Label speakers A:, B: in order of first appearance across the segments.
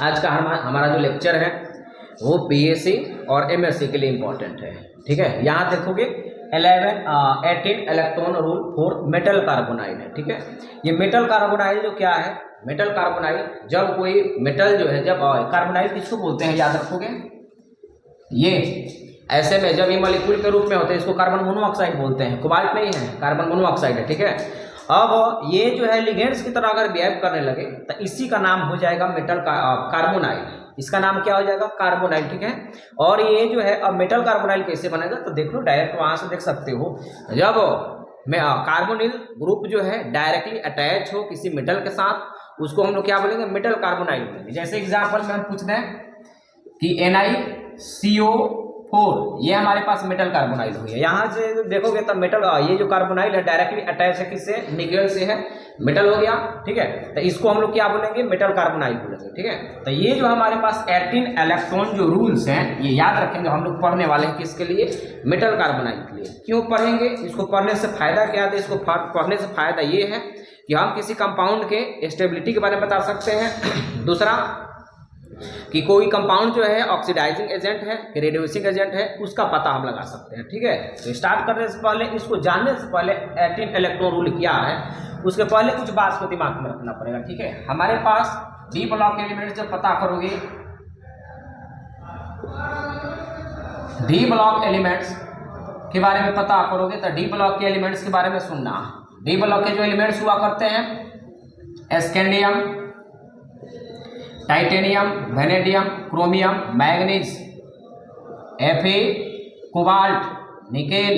A: आज का हमारा जो लेक्चर है वो बीएससी और एमएससी के लिए इम्पोर्टेंट है। ठीक है, यहाँ देखोगे 18 इलेक्ट्रॉन रूल फॉर मेटल कार्बोनाइड है। ठीक है, ये मेटल कार्बोनाइड जो क्या है, मेटल कार्बोनाइड जब कोई मेटल जो है, जब कार्बोनाइड किसको बोलते हैं याद रखोगे, ये ऐसे में जब ये मॉलिक्यूल के रूप में होते हैं इसको कार्बन मोनोऑक्साइड बोलते हैं, कोबाल्ट नहीं है, कार्बन मोनोऑक्साइड है। ठीक है, अब ये जो है लिगेंड्स की तरह अगर बिहेव करने लगे तो इसी का नाम हो जाएगा मेटल कार्बोनाइड। इसका नाम क्या हो जाएगा, कार्बोनाइड। ठीक है, और ये जो है अब मेटल कार्बोनाइड कैसे बनेगा तो देख लो, डायरेक्ट वहां से देख सकते हो। जब में कार्बोनिल ग्रुप जो है डायरेक्टली अटैच हो किसी मेटल के साथ, उसको हम लोग क्या बोलेंगे, मेटल कार्बोनाइड बोलेंगे। जैसे एग्जाम्पल में हम पूछते हैं कि NiCO4 ये हमारे पास मेटल कार्बोनाइड हुई है। यहाँ से देखोगे तो मेटल ये जो कार्बोनाइड है डायरेक्टली अटैच है किससे, निकेल से है, मेटल हो गया। ठीक है, तो इसको हम लोग क्या बोलेंगे, मेटल कार्बोनाइड बोलेंगे। ठीक है, तो ये जो हमारे पास 18 इलेक्ट्रॉन जो रूल्स हैं ये याद रखेंगे, हम लोग पढ़ने वाले हैं किसके लिए, मेटल कार्बोनाइड के लिए। क्यों पढ़ेंगे, इसको पढ़ने से फायदा क्या है, इसको पढ़ने से फायदा ये है कि हम किसी कंपाउंड के स्टेबिलिटी के बारे में बता सकते हैं। दूसरा कि कोई कंपाउंड जो है ऑक्सीडाइजिंग एजेंट है कि रिड्यूसिंग एजेंट है, उसका पता हम लगा सकते हैं। ठीक है, तो स्टार्ट करने से पहले, इसको जानने से पहले 18 इलेक्ट्रॉन रूल क्या है उसके पहले कुछ बात को दिमाग में रखना पड़ेगा। ठीक है, हमारे पास डी ब्लॉक एलिमेंट्स जब पता करोगे, डी ब्लॉक एलिमेंट्स के बारे में पता करोगे तो डी ब्लॉक के एलिमेंट्स के बारे में सुनना। डी ब्लॉक के जो एलिमेंट्स हुआ करते हैं, scandium, titanium, vanadium, chromium, manganese, Fe, cobalt, nickel,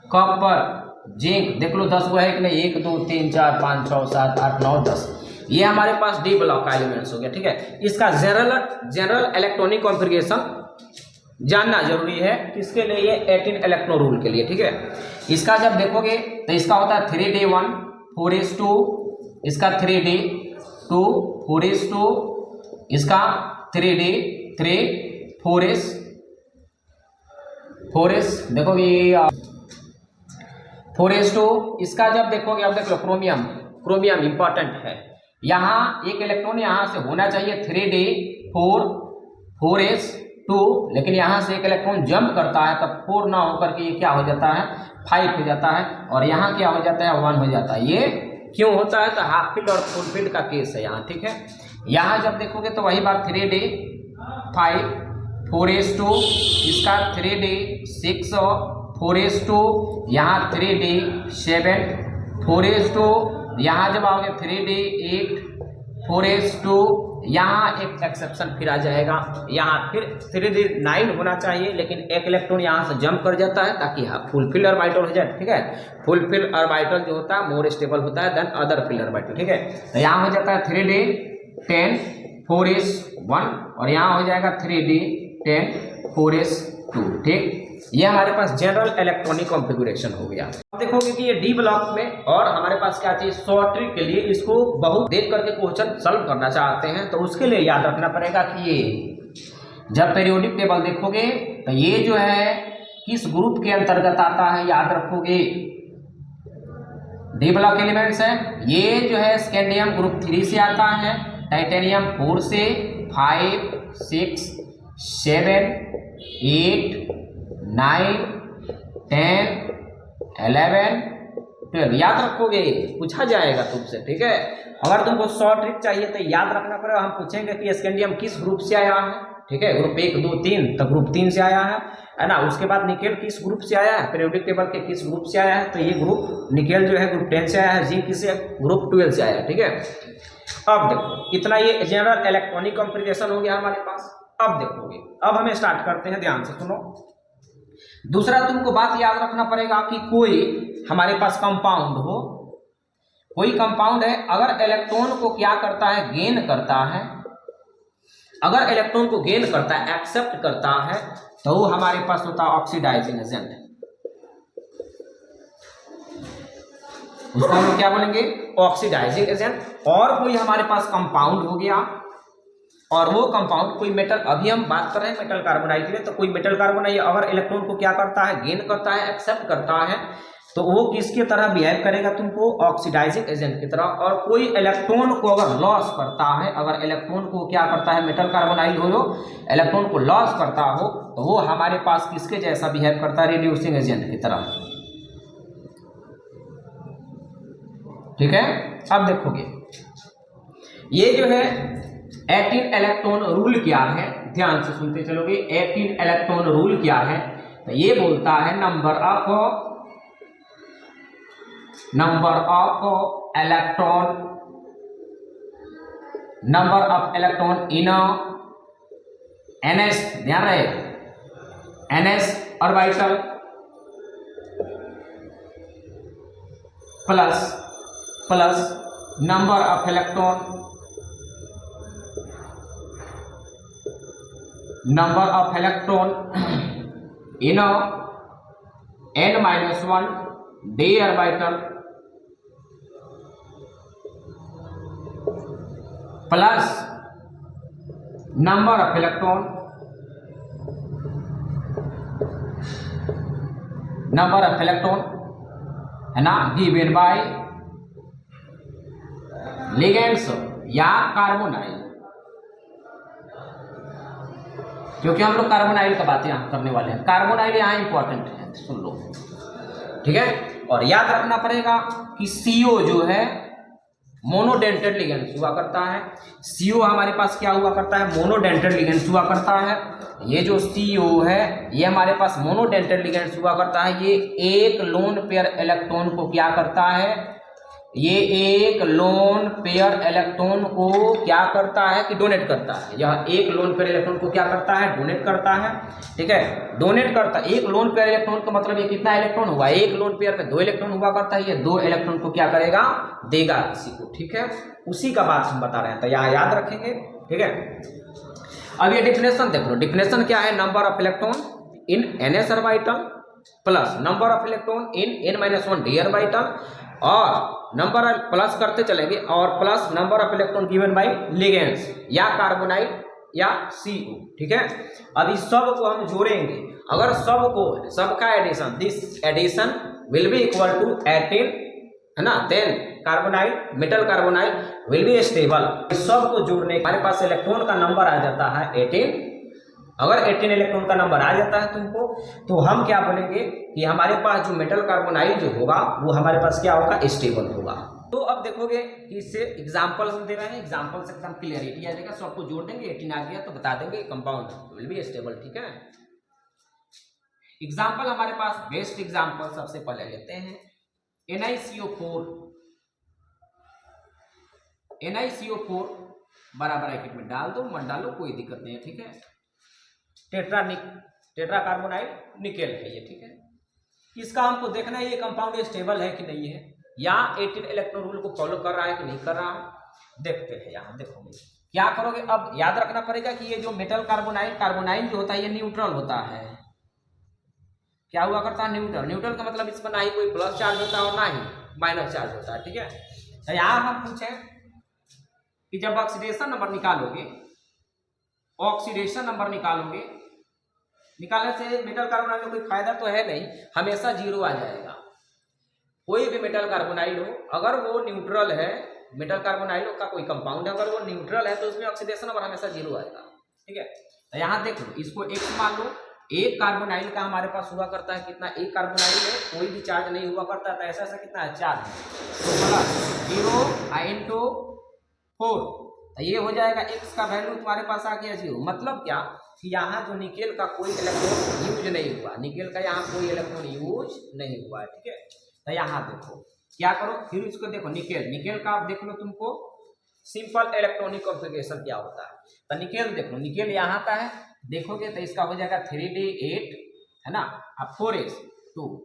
A: copper, zinc. देख लो 10 को है कि नहीं, 1 2 3 4 5 6 7 8 9 10, ये हमारे पास डी ब्लॉक का एलिमेंट्स हो गया। ठीक है, इसका जनरल इलेक्ट्रॉनिक कॉन्फ़िगरेशन जानना जरूरी है, किसके लिए, 18 इलेक्ट्रॉन रूल के लिए। ठीक है, इसका जब देखोगे तो इसका होता है 3d1 4s2, इसका 3d2 4s2, इसका 3d3 4s देखोगे 4s2। इसका जब देखोगे, अब देख लो क्रोमियम इंपॉर्टेंट है, यहाँ एक इलेक्ट्रॉन यहाँ से होना चाहिए 3d4 4s2, लेकिन यहाँ से एक इलेक्ट्रॉन जंप करता है तब 4 ना होकर के ये क्या हो जाता है, 5 हो जाता है, और यहाँ क्या हो जाता है, 1 हो जाता है। ये क्यों होता है, तो हाफ फील्ड और फुल फील्ड का केस है यहाँ। ठीक है, यहाँ जब देखोगे तो वही बात 3d5 4s2, इसका 3d6 4s2, यहाँ 3d7 4s2, यहाँ जब आओगे 3d8 4s2, यहाँ एक एक्सेप्शन फिर आ जाएगा, यहाँ फिर 3d9 होना चाहिए, लेकिन एक इलेक्ट्रॉन यहाँ से जंप कर जाता है ताकि फुलफिल ऑर्बिटल हो जाए। ठीक है, फुलफिल ऑर्बिटल जो होता है मोर स्टेबल होता है देन अदर फिल ऑर्बिटल। ठीक है, तो यहाँ हो जाता है 3d10 4s1, और यहाँ हो जाएगा 3d10 4s2। ठीक, ये हमारे पास जनरल इलेक्ट्रॉनिक कॉन्फ़िगरेशन हो गया। अब देखोगे कि ये डी ब्लॉक में, और हमारे पास क्या चाहिए, शॉर्ट ट्रिक के लिए इसको बहुत देख करके क्वेश्चन सॉल्व करना चाहते हैं, तो उसके लिए याद रखना पड़ेगा कि ये जब पीरियोडिक टेबल देखोगे तो ये जो है किस ग्रुप के अंतर्गत आता है, याद रखोगे डी ब्लॉक एलिमेंट्स है, ये जो है स्कैंडियम ग्रुप 3 से आता है, टाइटेनियम 4 से, 5 6 7 8 9 10 11 12 याद रखोगे, पूछा जाएगा तुमसे। ठीक है, अगर तुमको शॉर्ट ट्रिक चाहिए तो याद रखना पड़ेगा, हम पूछेंगे कि स्कैंडियम किस ग्रुप से आया है। ठीक है, ग्रुप 1 2 3 तो ग्रुप 3 से आया है ना। उसके बाद निकेल किस ग्रुप से आया है, पीरियोडिक टेबल के किस ग्रुप से आया है, तो ये ग्रुप निकेल जो है ग्रुप 10 से आया है, जिंक किसे ग्रुप 12 से आया है। ठीक है, अब देखो इतना ये जनरल इलेक्ट्रॉनिक कॉन्फ़िगरेशन हो गया हमारे पास। अब देखोगे, अब हमें स्टार्ट करते हैं, ध्यान से सुनो। दूसरा तुमको बात याद रखना पड़ेगा कि कोई हमारे पास कंपाउंड हो, कोई कंपाउंड है, अगर इलेक्ट्रॉन को क्या करता है, गेन करता है, अगर इलेक्ट्रॉन को गेन करता है, एक्सेप्ट करता है, तो वो हमारे पास होता है ऑक्सीडाइजिंग एजेंट। उसको हम लोग क्या बोलेंगे, ऑक्सीडाइजिंग एजेंट। और कोई हमारे पास कंपाउंड हो गया, और वो कंपाउंड कोई मेटल, अभी हम बात कर रहे हैं मेटल कार्बोनाइड के लिए, तो कोई मेटल कार्बोनाइड अगर इलेक्ट्रॉन को क्या करता है, गेन करता है, एक्सेप्ट करता है, तो वो किसकी तरह बिहेव करेगा तुमको, ऑक्सीडाइजिंग एजेंट की तरह। और कोई इलेक्ट्रॉन को अगर लॉस करता है, अगर इलेक्ट्रॉन को क्या करता है, मेटल कार्बोनाइल हो, इलेक्ट्रॉन को लॉस करता हो, तो वो हमारे पास किसके जैसा बिहेव करता है, रिड्यूसिंग एजेंट की तरह। ठीक है, अब देखोगे ये जो है 18 इलेक्ट्रॉन रूल क्या है, ध्यान से सुनते चलोगे। 18 इलेक्ट्रॉन रूल क्या है, तो ये बोलता है number of electron in ns, ध्यान रहे ns orbital plus number of electron in n-1 d orbital plus number of electron है ना, गिवन बाय लिगेंड्स या कार्बोनाइल, क्योंकि हम लोग कार्बोनाइल का बात यहाँ करने वाले हैं। कार्बोनाइल यहाँ इंपॉर्टेंट है, सुन लो, ठीक है। और याद रखना पड़ेगा कि CO जो है मोनोडेंटेड लिगेंड्स हुआ करता है। CO हमारे पास क्या हुआ करता है, मोनोडेंटेड लिगेंड्स हुआ करता है। ये जो CO है ये हमारे पास मोनोडेंटेड लिगेंड्स हुआ करता है। ये एक लोन पेयर इलेक्ट्रॉन को क्या करता है, ये एक लोन पेयर इलेक्ट्रॉन को क्या करता है कि डोनेट करता है। यह एक लोन पेयर इलेक्ट्रॉन को क्या करता है, डोनेट करता है। ठीक है, डोनेट करता है। एक लोन पेयर इलेक्ट्रॉन का मतलब ये कितना इलेक्ट्रॉन हुआ, एक लोन पेयर में 2 इलेक्ट्रॉन हुआ करता है। ये 2 इलेक्ट्रॉन को क्या करेगा, देगा किसी को। ठीक है, उसी का बात हम बता रहे हैं, तो यहाँ याद रखेंगे। ठीक है, अब ये डिफिनेशन देख लो। डिफिनेशन क्या है, number of electron in ns orbital plus number of electron in n-1 d orbital, और नंबर प्लस करते चलेंगे, और plus number of electron given by ligands या कार्बोनाइल या CO। ठीक है, अब इस सब को हम जोड़ेंगे। अगर सबका addition, this addition will be equal to 18, है ना, then carbonyl, metal carbonyl will be stable. इस सब को जोड़ने हमारे पास इलेक्ट्रॉन का नंबर आ जाता है 18। अगर 18 इलेक्ट्रॉन का नंबर आ जाता है तुमको, तो हम क्या बोलेंगे कि हमारे पास जो मेटल कार्बोनाइल जो होगा वो हमारे पास क्या होगा, स्टेबल होगा। तो अब देखोगे कि इससे एग्जांपल हम दे रहे हैं, एग्जांपल से एकदम क्लियरिटी आ जाएगा। सबको जोड़ देंगे, 18 आ गया तो बता देंगे कंपाउंड विल बी स्टेबल। ठीक है, एग्जांपल हमारे पास बेस्ट एग्जांपल सबसे पहले लेते हैं NiCO4 बराबर ब्रैकेट में डाल दो, मत डालो कोई दिक्कत नहीं है। ठीक है, टेट्रा कार्बोनाइल निकेल है ये। ठीक है, इसका हमको देखना है ये कंपाउंड स्टेबल है कि नहीं है, या 18 इलेक्ट्रॉन रूल को फॉलो कर रहा है कि नहीं कर रहा है। देखते हैं, यहाँ देखोगे क्या करोगे। अब याद रखना पड़ेगा कि ये जो मेटल कार्बोनाइल जो होता है ये न्यूट्रल होता है। क्या हुआ करता है, न्यूट्रल का मतलब इस पर ना ही कोई प्लस चार्ज होता है और ना ही माइनस चार्ज होता है। ठीक है, तो यहाँ हम पूछे कि जब ऑक्सीडेशन नंबर निकालोगे, निकालने से मेटल कार्बोनाइल में कोई फायदा तो है नहीं, हमेशा 0 आ जाएगा। कोई भी मेटल कार्बोनाइल हो, अगर वो न्यूट्रल है, मेटल कार्बोनाइल का कोई कंपाउंड है, अगर वो न्यूट्रल है तो उसमें ऑक्सीडेशन नंबर हमेशा 0 आएगा। ठीक है, तो यहाँ देख लो, इसको X मान लो। एक कार्बोनाइल का हमारे पास हुआ करता है कितना, एक कार्बोनाइल है, कोई भी चार्ज नहीं हुआ करता है, तो ऐसा कितना है, 4 है, तो प्लस 0 इंटू 4, तो ये हो जाएगा X का वैल्यू तुम्हारे पास आ गया 0। मतलब क्या कि यहाँ जो निकेल का कोई इलेक्ट्रॉन यूज नहीं हुआ, निकेल का यहाँ कोई इलेक्ट्रॉन यूज नहीं हुआ है। ठीक है, तो यहाँ देखो क्या करो, फिर इसको देखो निकेल का आप देख लो, तुमको सिंपल इलेक्ट्रॉनिक कॉन्फ़िगरेशन क्या होता है। तो निकेल देख लो, निकेल यहाँ का है, देखोगे तो इसका हो जाएगा 3d8, है ना, अब 4s2।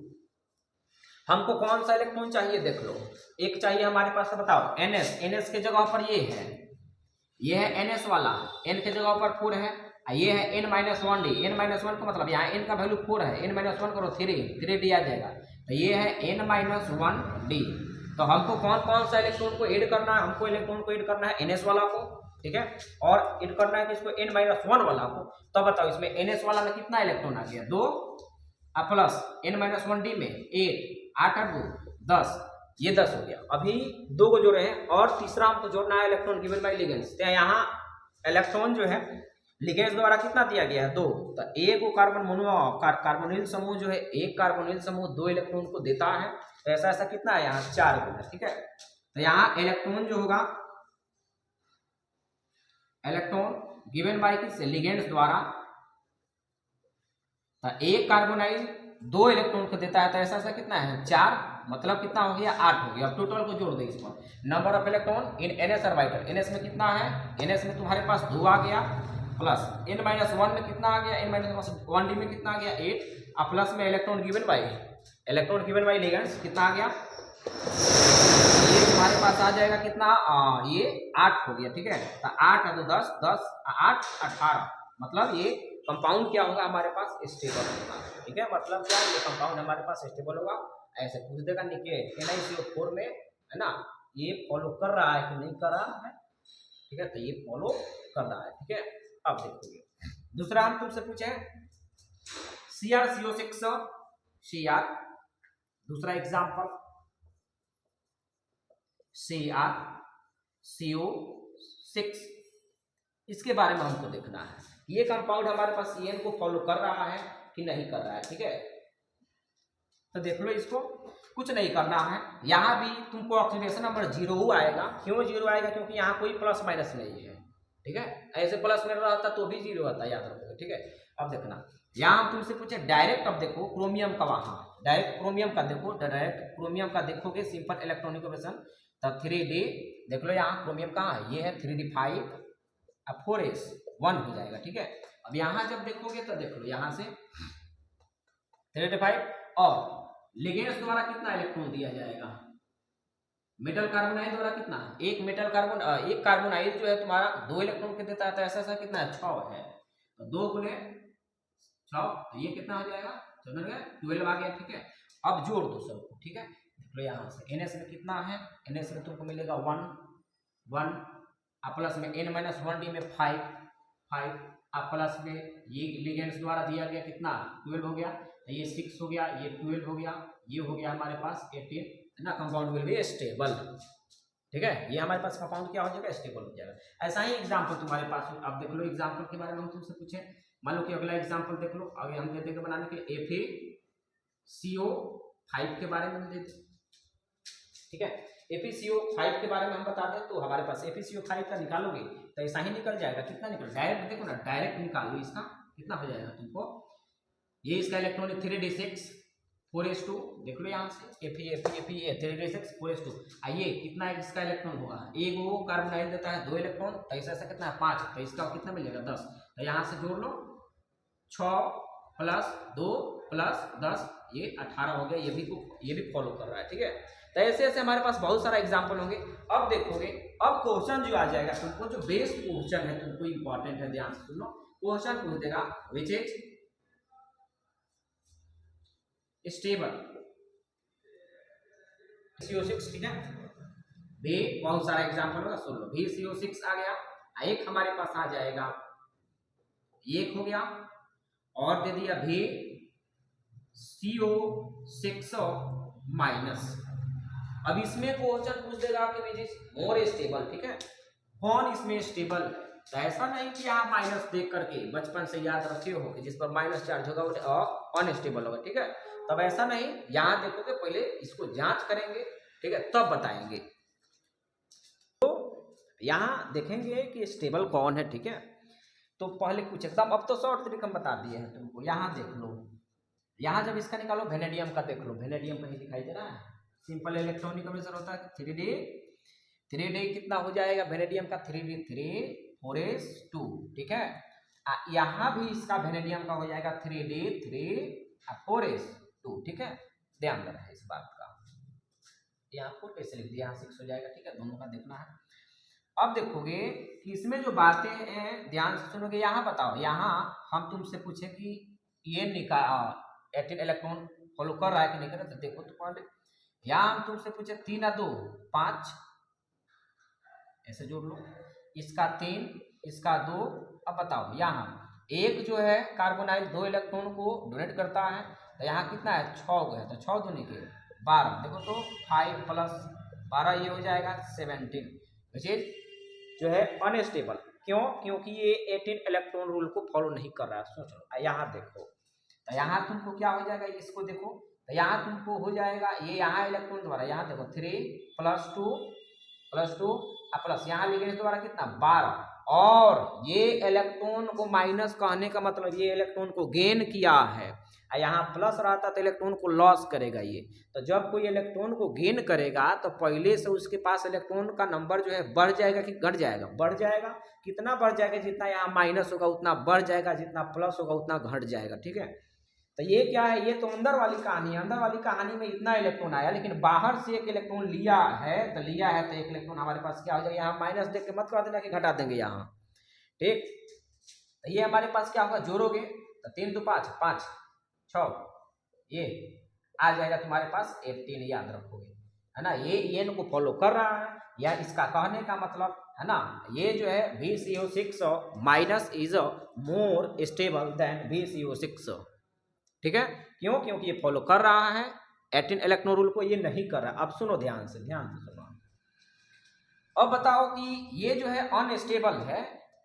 A: हमको कौन सा इलेक्ट्रॉन चाहिए देख लो, एक चाहिए हमारे पास, बताओ NS के जगह पर ये है NS वाला, N के जगह पर 4 है, ये है n-1d। n-1 का मतलब यहाँ n का वैल्यू 4 है, n-1 करो 3d आ जाएगा, तो ये है n-1d। तो हमको कौन सा इलेक्ट्रॉन को ऐड करना है, हमको इलेक्ट्रॉन को ऐड करना है NS वाला को। ठीक है, और ऐड करना है किसको, n-1 वाला को। तो बताओ इसमें NS वाला में कितना इलेक्ट्रॉन आ गया, 2, प्लस n-1d में 8, 8 और 2 10, ये 10 हो गया। अभी 2 को जोड़े हैं और तीसरा हमको जोड़ना है इलेक्ट्रॉन गिवन बाय लिगेंड्स। तो यहाँ इलेक्ट्रॉन जो है लिगेंड्स द्वारा कितना दिया गया है 2। तो एक को कार्बोनिल समूह जो है, एक कार्बोनिल समूह 2 इलेक्ट्रॉन को देता है। तो ऐसा ऐसा कितना है यहाँ 4 गुना, ठीक है। तो यहाँ इलेक्ट्रॉन जो होगा, इलेक्ट्रॉन गिवन बाय किस लिगेंड्स द्वारा, तो एक कार्बोनाइल 2 इलेक्ट्रॉन को देता है। तो ऐसा ऐसा कितना है 4, मतलब कितना हो गया 8 हो गया। अब टोटल को जोड़ दे इसको, number of electron in NS orbital. NS में कितना है, एनएस में तुम्हारे पास 2 आ गया, प्लस n-1 में कितना आ गया, n-1d में कितना आ गया 8, और प्लस में इलेक्ट्रॉन गिवन बाय लिगेंड्स कितना आ गया, ये तुम्हारे पास आ जाएगा कितना, ये 8 हो गया, ठीक है। तो 8 और 2 10, 10 8 18, मतलब ये कंपाउंड क्या होगा हमारे पास स्टेबल होगा, ठीक है। मतलब क्या, ये कंपाउंड हमारे पास स्टेबल होगा। ऐसे पूछ देगा निकेल NiCO4 में, है ना, ये फॉलो कर रहा है कि नहीं कर रहा है, ठीक है। तो ये फॉलो कर रहा है, ठीक है। अब देखोगे दूसरा हम तुमसे पूछे CrCO6, Cr, दूसरा एग्जांपल CrCO6, इसके बारे में हमको देखना है ये कंपाउंड हमारे पास CN को फॉलो कर रहा है कि नहीं कर रहा है, ठीक है। तो देख लो, इसको कुछ नहीं करना है। यहाँ भी तुमको ऑक्सीडेशन नंबर 0 आएगा। क्यों 0 आएगा, क्योंकि यहाँ कोई प्लस माइनस नहीं है, ठीक है। ऐसे प्लस में रहता तो भी 0 आता, याद रखोगे, ठीक है। अब देखना, यहाँ हम तुमसे पूछे डायरेक्ट, अब देखो क्रोमियम का, वहां डायरेक्ट क्रोमियम का देखो, डायरेक्ट क्रोमियम का देखोगे सिंपल इलेक्ट्रॉनिक इक्वेशन। तो 3D देख लो, यहाँ क्रोमियम कहाँ है, ये है 3D5 अब 4s1 हो जाएगा, ठीक है। अब यहाँ जब देखोगे तो देख लो, यहाँ से 3D5 और लिगेंड्स द्वारा कितना इलेक्ट्रॉन दिया जाएगा, मेटल कार्बोनाइल द्वारा कितना, एक कार्बोनाइल जो है तुम्हारा 2 इलेक्ट्रॉन के देता है। तो ऐसा ऐसा कितना है 6 है, तो 2 गुने 6, तो ये कितना हो जाएगा 12 आ गया, ठीक है। अब जोड़ दो सबको, ठीक है। देख लो यहाँ से NS में कितना है, NS में तुमको मिलेगा 1 1, प्लस में n-1d में 5 5, प्लस में ये लिगेंड्स द्वारा दिया गया कितना 12 हो गया, ये 6 हो गया, ये 12 हो गया, ये हो गया हमारे पास 18, है ना। कंपाउंड विल बी स्टेबल, ठीक है। ये हमारे पास कंपाउंड क्या हो जाएगा, स्टेबल हो जाएगा। ऐसा ही एग्जांपल तुम्हारे पास, अब देख लो एग्जांपल के बारे में हम तुमसे पूछे, मान लो कि अगला एग्जांपल देख लो, आगे हम दे देंगे बनाने के लिए FeCO5 के बारे में हम देते, ठीक है। FeCO5 के बारे में हम बता दें तो हमारे पास FeCO5 का निकालोगे तो ऐसा ही निकल जाएगा। कितना निकल, डायरेक्ट देखो ना, डायरेक्ट निकालो, इसका कितना हो जाएगा तुमको, ये इसका इलेक्ट्रॉन 3D6 4s2, देख लो यहाँ से Fe 3D6 4s2। आइए कितना इसका इलेक्ट्रॉन होगा, एक वो कार्बोनाइल देता है 2 इलेक्ट्रॉन, तो ऐसा ऐसा कितना है 5, तो इसका कितना मिलेगा 10। तो यहाँ से जोड़ लो, 6 प्लस 2 प्लस 10, ये 18 हो गया। ये भी फॉलो कर रहा है, ठीक है। तो ऐसे ऐसे हमारे पास बहुत सारा एग्जाम्पल होंगे। अब देखोगे, अब क्वेश्चन जो आ जाएगा तुमको, जो बेस्ट क्वेश्चन है तुमको इंपॉर्टेंट है, ध्यान से सुन लो। क्वेश्चन पूछ देगा विच इज स्टेबल CO6, ठीक है। भी बहुत सारा एग्जाम्पल होगा, सुन लो। भी CO6 आ गया, एक हमारे पास आ जाएगा, एक हो गया, और दे दिया भी CO6 माइनस। अब इसमें क्वेश्चन पूछ देगा कि विच इज मोर स्टेबल, ठीक है। कौन इसमें स्टेबल, तो ऐसा नहीं कि आप माइनस देख करके बचपन से याद रखे हो कि जिस पर माइनस चार्ज होगा वो अनस्टेबल होगा, ठीक है। तब ऐसा नहीं, यहाँ देखोगे पहले इसको जांच करेंगे, ठीक है, तब बताएंगे। तो यहाँ देखेंगे कि स्टेबल कौन है, ठीक है। तो पहले कुछ एकदम, अब तो शॉर्ट तरीके हम बता दिए हैं तुमको। यहाँ देख लो, यहाँ जब इसका निकालो वेनेडियम का, देख लो वेनेडियम कहीं दिखाई दे रहा है, सिंपल इलेक्ट्रॉनिक कमीशन होता है 3D कितना हो जाएगा वेनेडियम का 3D3 4s2, ठीक है। यहाँ भी इसका वेनेडियम का हो जाएगा 3D3 4s2, ठीक है। ध्यान रहे इस बात का, यहाँ 4 कैसे लिख दिया, यहाँ 6 हो जाएगा, ठीक है। दोनों का देखना है। अब देखोगे कि इसमें जो बातें हैं ध्यान से सुनोगे। यहाँ बताओ, यहाँ हम तुमसे पूछे कि ये 18 इलेक्ट्रॉन फॉलो कर रहा है कि नहीं कर रहा, तो देखो तो पहले यहाँ हम तुमसे पूछे 3 और 2 5, ऐसे जोड़ लो, इसका 3 इसका 2। अब बताओ, यहाँ एक जो है कार्बोनाइल 2 इलेक्ट्रॉन को डोनेट करता है, तो यहाँ कितना है 6 गया, तो 6 दूनी के 12, देखो तो 5 प्लस 12 ये हो जाएगा 17, विच इज जो है अनस्टेबल। क्यों? क्योंकि ये 18 इलेक्ट्रॉन रूल को फॉलो नहीं कर रहा है। सोच लो, यहाँ देखो तो यहाँ तुमको क्या हो जाएगा, इसको देखो तो यहाँ तुमको हो जाएगा, ये यहाँ इलेक्ट्रॉन द्वारा, यहाँ देखो 3 प्लस 2 प्लस यहाँ लिखेंगे द्वारा कितना 12, और ये इलेक्ट्रॉन को माइनस कहने का मतलब ये इलेक्ट्रॉन को गेन किया है, यहाँ प्लस रहता तो इलेक्ट्रॉन को लॉस करेगा ये। तो जब कोई इलेक्ट्रॉन को गेन करेगा तो पहले से उसके पास इलेक्ट्रॉन का नंबर जो है बढ़ जाएगा कि घट जाएगा, बढ़ जाएगा। कितना बढ़ जाएगा? जितना यहाँ माइनस होगा उतना बढ़ जाएगा, जितना प्लस होगा उतना घट जाएगा, ठीक है। तो ये क्या है, ये तो अंदर वाली कहानी है। अंदर वाली कहानी में इतना इलेक्ट्रॉन आया, लेकिन बाहर से एक इलेक्ट्रॉन लिया है तो एक इलेक्ट्रॉन हमारे पास क्या हो जाएगा, यहाँ माइनस देख के मत कर देना कि घटा देंगे यहाँ, ठीक। तो ये हमारे पास क्या होगा, जोड़ोगे तो 3 2 5 5 6, ये आ जाएगा तुम्हारे पास 18, याद रखोगे, है ना। ये एन को फॉलो कर रहा है, या इसका कहने का मतलब है ना, ये जो है VCO6 minus is more stable then VCO6, ठीक है। क्यों? क्योंकि ये फॉलो कर रहा है 18 इलेक्ट्रॉन रूल को, ये नहीं कर रहा। अब सुनो ध्यान से सुनो। अब बताओ कि ये जो है अनस्टेबल है,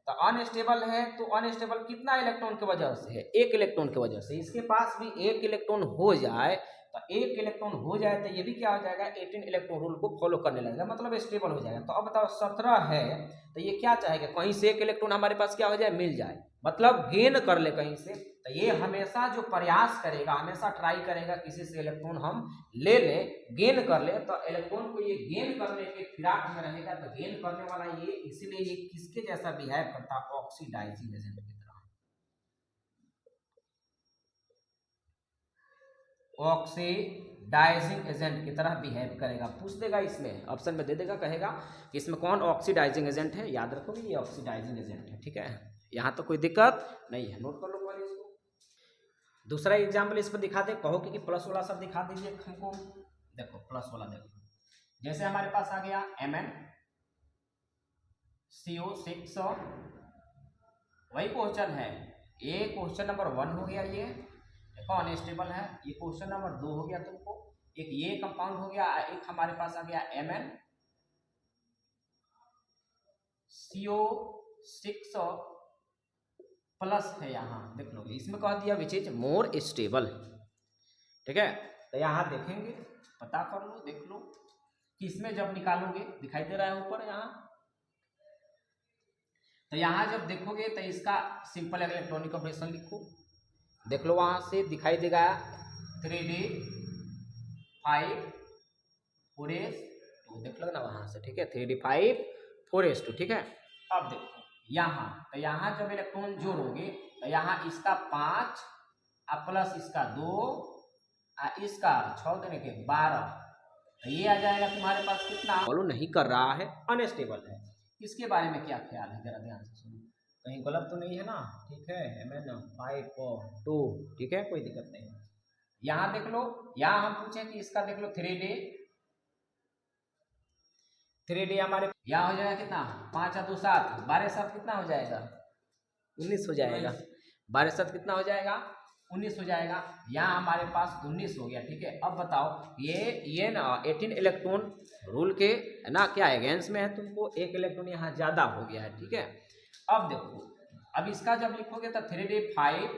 A: तो अनस्टेबल है तो अनस्टेबल कितना इलेक्ट्रॉन की वजह से है, एक इलेक्ट्रॉन की वजह से। इसके पास भी एक इलेक्ट्रॉन हो जाए तो एक इलेक्ट्रॉन हो जाए तो ये भी क्या हो जाएगा, 18 इलेक्ट्रॉन रूल को फॉलो करने लगेगा, मतलब स्टेबल हो जाएगा। तो अब बताओ 17 है तो ये क्या चाहेगा, कहीं से एक इलेक्ट्रॉन हमारे पास क्या हो जाए, मिल जाए, मतलब गेन कर ले कहीं से। तो ये हमेशा जो प्रयास करेगा, हमेशा ट्राई करेगा किसी से इलेक्ट्रॉन हम ले लें, गेन कर ले। तो इलेक्ट्रॉन को ये गेन करने के फिराक में रहेगा, तो गेन करने वाला ये, इसीलिए ये किसके जैसा बिहेव करता है, ऑक्सीडाइजिंग एजेंट की तरह। ऑक्सीडाइजिंग एजेंट की तरह बिहेव करेगा। पूछ देगा इसमें, ऑप्शन में दे देगा, कहेगा कि इसमें कौन ऑक्सीडाइजिंग एजेंट है, याद रखोगे ये ऑक्सीडाइजिंग एजेंट है, ठीक है। यहाँ तो कोई दिक्कत नहीं है, नोट कर लो पहले इसको। दूसरा एग्जाम्पल इस पर दिखा दे, कहो कि प्लस वाला सब दिखा दीजिए हमको। देखो प्लस वाला देखो, जैसे हमारे पास आ गया MnCO6, वही क्वेश्चन है, ये क्वेश्चन नंबर 1 हो गया, ये देखो अनस्टेबल है। ये क्वेश्चन नंबर 2 हो गया तुमको, एक ये कंपाउंड हो गया, एक हमारे पास आ गया MnCO6 प्लस है, यहाँ देख लोगे, इसमें कह दिया विच इज मोर स्टेबल, ठीक है। तो यहाँ देखेंगे, पता कर लो, देख लो कि इसमें जब निकालोगे, दिखाई दे रहा है ऊपर यहाँ, तो यहाँ जब देखोगे तो इसका सिंपल इलेक्ट्रॉनिक ऑपरेशन लिखो, देख लो वहां से दिखाई देगा 3d5 4s2, देख लो ना वहां से, ठीक है, 3d5 4s2, ठीक है। अब देखो यहाँ, तो यहाँ जब इलेक्ट्रॉन जोड़ोगे तो यहाँ इसका 5 प्लस इसका 2 इसका 6 देने के 12, तो ये आ जाएगा तुम्हारे पास कितना, फॉलो नहीं कर रहा है, अनस्टेबल है। इसके बारे में क्या ख्याल है, जरा ध्यान से सुनो, कहीं गलत तो नहीं है ना, ठीक है। Mn5 2, ठीक है, कोई दिक्कत नहीं। यहाँ देख लो, यहाँ हम पूछे कि इसका देख लो 3d हमारे यहाँ हो जाएगा कितना, 5 और 2 7, 12 7 कितना हो जाएगा, 19 हो जाएगा, 12 7 कितना हो जाएगा, 19 हो जाएगा। यहाँ हमारे पास 19 हो गया, ठीक है। अब बताओ ये ना 18 इलेक्ट्रॉन रूल के है ना, क्या अगेंस्ट में है, तुमको एक इलेक्ट्रॉन यहाँ ज्यादा हो गया है, ठीक है। अब देखो, अब इसका जब लिखोगे तो 3d5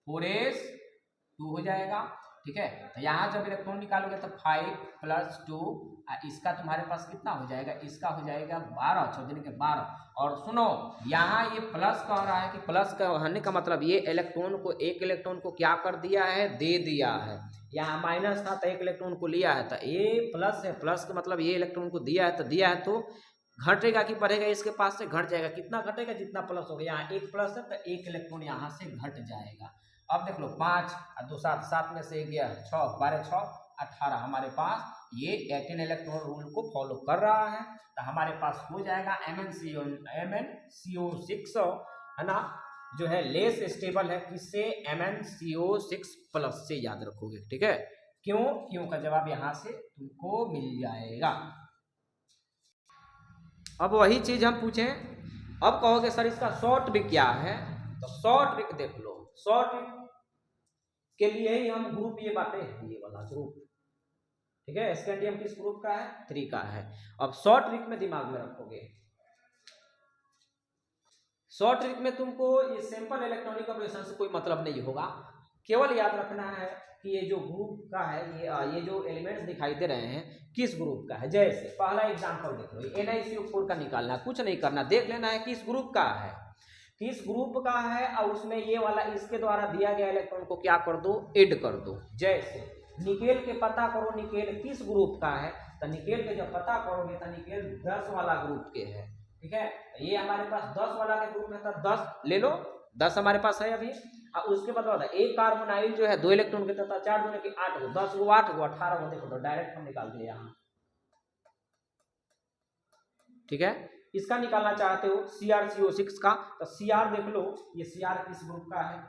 A: 4s2 हो जाएगा, ठीक है। तो यहाँ जब इलेक्ट्रॉन निकालोगे तो 5 + 2, इसका तुम्हारे पास कितना हो जाएगा, इसका हो जाएगा 12, 6 दिन के 12। और सुनो, यहाँ ये प्लस कह रहा है कि प्लस कहने का मतलब ये इलेक्ट्रॉन को, एक इलेक्ट्रॉन को क्या कर दिया है, दे दिया है। यहाँ माइनस था तो एक इलेक्ट्रॉन को लिया है, तो ये प्लस है, प्लस का मतलब ये इलेक्ट्रॉन को दिया है, तो दिया है तो घटेगा कि बढ़ेगा, इसके पास से घट जाएगा। कितना घटेगा, जितना प्लस हो गया, यहाँ एक प्लस है तो एक इलेक्ट्रॉन यहाँ से घट जाएगा। अब देख लो 5 और 2 7, 7 में से गया 6, 12 6 18, हमारे पास ये 18 इलेक्ट्रॉन रूल को फॉलो कर रहा है, तो हमारे पास हो जाएगा MnCO6 है ना, जो है लेस स्टेबल है, किससे, MnCO6 प्लस से, याद रखोगे, ठीक है। क्यों? क्यों का जवाब यहाँ से तुमको मिल जाएगा। अब वही चीज हम पूछें, अब कहोगे सर इसका शॉर्ट ट्रिक क्या है, तो शॉर्ट ट्रिक देख लो, शॉर्ट ट्रिक के लिए ही हम ग्रुप ये बातें, ये वाला ग्रुप ठीक है, स्कैंडियम किस ग्रुप का है? 3 का है। अब शॉर्ट ट्रिक में दिमाग में रखोगे, शॉर्ट ट्रिक में तुमको ये सिंपल इलेक्ट्रॉनिक ऑपरेशन से कोई मतलब नहीं होगा, केवल याद रखना है कि ये जो ग्रुप का है, ये जो एलिमेंट्स दिखाई दे रहे हैं किस ग्रुप का है। जैसे पहला एग्जांपल देख लो, NiCO4 का निकालना है, कुछ नहीं करना, देख लेना है किस ग्रुप का है, किस ग्रुप का है, और उसमें ये वाला इसके द्वारा दिया गया इलेक्ट्रॉन को क्या कर दो, ऐड कर दो। जैसे निकेल के पता करो निकेल किस ग्रुप का है, तो निकेल के जब पता करोगे तो निकेल 10 वाला ग्रुप के है। ठीक है, ये हमारे पास 10 वाला के ग्रुप में था, 10 ले लो, 10 हमारे पास है अभी। और उसके बाद होता है एक कार्बोनाइल जो है 2 इलेक्ट्रॉन के तथा 4 दूने के 8 गो, 10 गो 8 गो 18 गो, देखो तो डायरेक्ट हम निकाल दिए यहाँ। ठीक है, इसका निकालना चाहते हो CrCO6 का, तो Cr देख लो, ये Cr किस ग्रुप का है,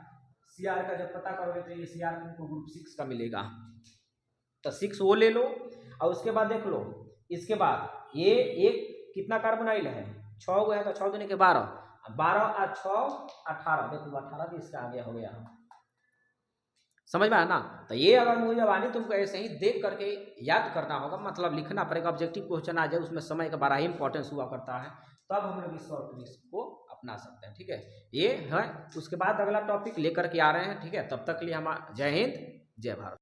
A: Cr का जब पता करोगे तो ये Cr तुमको ग्रुप 6 का मिलेगा, तो 6 वो ले लो। और उसके बाद देख लो, इसके बाद ये एक कितना कार्बोनाइल है, 6 गो है, तो 6 दूने के 12, 12 और 6 18, देखो 18 भी इसका आगे हो गया, समझ में आया ना। तो ये अगर मुझे जवानी तुमको ऐसे ही देख करके याद करना होगा, मतलब लिखना पड़ेगा, ऑब्जेक्टिव क्वेश्चन आ जाए उसमें समय का बड़ा ही इंपॉर्टेंस हुआ करता है, तब हम लोग इस शॉर्ट ट्रिक्स को अपना सकते हैं। ठीक है, ये है। उसके बाद अगला टॉपिक लेकर के आ रहे हैं। ठीक है, तब तक के लिए हम जय हिंद जय भारत।